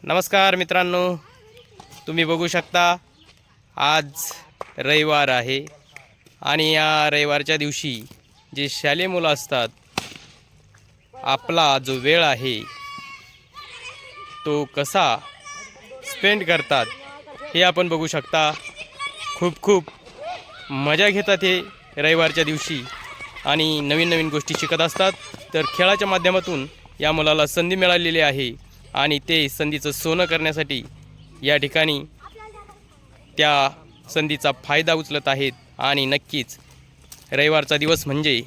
नमस्कार मित्रांनो, तुम्ही बघू शकता आज रविवार आहे आणि या रविवारच्या दिवशी जे शालेय मुलं असतात आपला जो वेळ आहे तो कसा स्पेंड करतात हे आपण बघू शकता। खूप खूप मजा घेतात हे रविवारच्या दिवशी आणि नवीन नवीन गोष्टी शिकत असतात। तर खेळाच्या माध्यमातून या मुलाला संधी मिळालेली आहे आणि ते संधीचं सोनं करण्यासाठी या ठिकाणी त्या संधीचा फायदा उचलत आहेत। आणि नक्कीच रविवारचा दिवस म्हणजे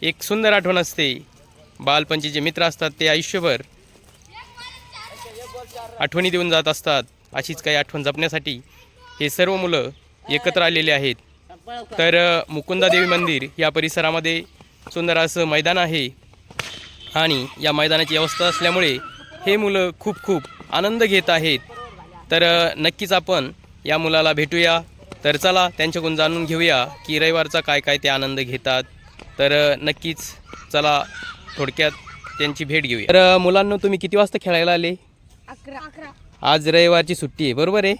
एक सुंदर आठवण असते। बालपणचे जे मित्र असतात ते आयुष्यभर आठवणी देऊन जात असतात। अशीच काही आठवण जपण्यासाठी हे सर्व मुलं एकत्र आलेले आहेत। तर मुकुंदा देवी मंदिर या परिसरामध्ये सुंदर असं मैदान आहे आणि या मैदानाची व्यवस्था असल्यामुळे हे मुलं खूप खूप आनंद घेत आहेत। तर नक्कीच आपण या मुलाला भेटूया। तर चला त्यांच्याकडून जाणून घेऊया की रविवारचा काय काय ते आनंद घेतात। तर नक्कीच चला थोडक्यात त्यांची भेट घेऊया। तर मुलांना तुम्ही किती वाजता खेळायला आले? 11. आज रविवारची सुट्टी आहे बरोबर आहे?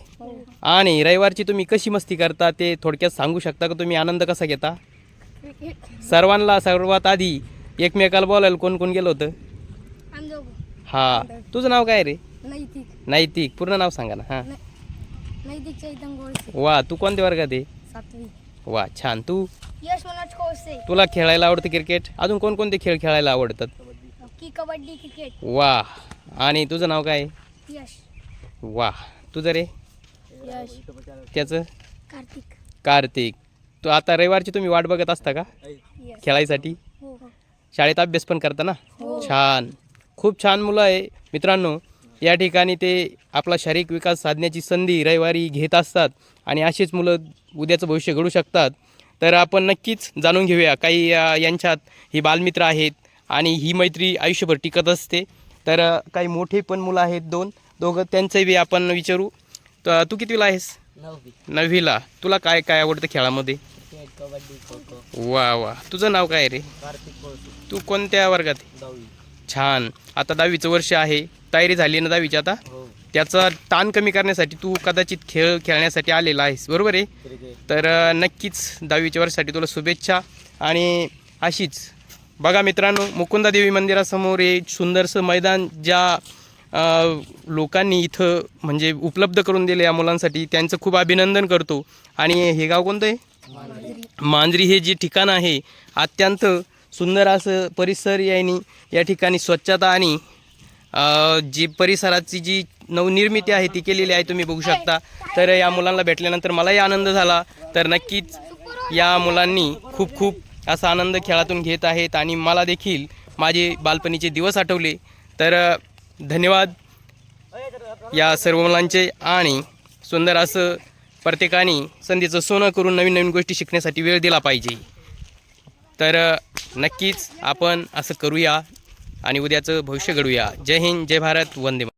आणि रविवारची तुम्ही कशी मस्ती करता ते थोडक्यात सांगू शकता का? तुम्ही आनंद कसा घेता? सर्वांना सर्वात आधी एकमेकाला बोलायला कोण कोण गेलं होतं? हा, तुझं नाव काय रे? नैतिक, पूर्ण नाव सांगा ना। हा, नैतिक चैतन गोळसे. वा, तू कोणत्या वर्गात आहे? 7वी. वा, छान। तू? यश मनोज कोळसे. तुला खेळायला आवडतं क्रिकेट? अजून कोणकोणते खेळ खेळायला आवडतात? कबड्डी, क्रिकेट. वा, आणि तुझं नाव काय? यश. वा, तुझं रे? यश. त्याचं? कार्तिक. तू आता रविवारची तुम्ही वाट बघत असता का यस. खेळायसाठी? हो. शाळेत अभ्यास पण करता ना? हो. छान, खूप छान मुलं आहे मित्रांनो। या ठिकाणी ते आपला शारीरिक विकास साधण्याची संधी रविवारी घेत असतात आणि अशीच मुलं उद्याचं भविष्य घडू शकतात। तर आपण नक्कीच जाणून घेऊया काही यांच्यात ही बालमित्र आहेत आणि ही मैत्री आयुष्यभर टिकत असते। तर काही मोठे पण मुलं आहेत, दोघं, त्यांचंही बी आपण विचारू। तर तू कितवीला आहेस? 9वीला। तुला काय काय आवडतं खेळामध्ये? कबड्डी, खो-खो. वा वा, तुझं नाव काय रे? कार्तिक कोळसे. तू कोणत्या वर्गात आहे? 10वी. छान, आता 10वीचं वर्ष आहे, तयारी झाली ना 10वीची आता? हो. त्याचा ताण कमी करण्यासाठी तू कदाचित खेळ खेळण्यासाठी आलेला आहेस बरोबर आहे? क्रिकेट. तर नक्कीच 10वीच्या वर्षासाठी तुला शुभेच्छा। आणि अशीच बघा मित्रांनो, मुकुंदा देवी मंदिरासमोर एक सुंदरसं मैदान ज्या लोकांनी इथं म्हणजे उपलब्ध करून दिले या मुलांसाठी, त्यांचं खूप अभिनंदन करतो। आणि हे गाव कोणतं आहे? मांजरी हे जे ठिकाण आहे अत्यंत सुंदर असं परिसर यांनी या ठिकाणी स्वच्छता आणि जी परिसराची जी नवनिर्मिती आहे ती केलेली आहे, तुम्ही बघू शकता। तर या मुलांना भेटल्यानंतर मलाही आनंद झाला। तर नक्कीच या मुलांनी खूप खूप असा आनंद खेळातून घेत आहेत आणि मला देखील माझे बालपणीचे दिवस आठवले। तर धन्यवाद या सर्व मुलांचे। आणि सुंदर असं प्रत्येकाने संधीचं सोनं करून नवीन नवीन गोष्टी शिकण्यासाठी वेळ दिला पाहिजे। तर नक्कीच आपण असं करूया आणि उद्याचं भविष्य घडूया। जय हिंद, जय भारत, वंदे मातरम।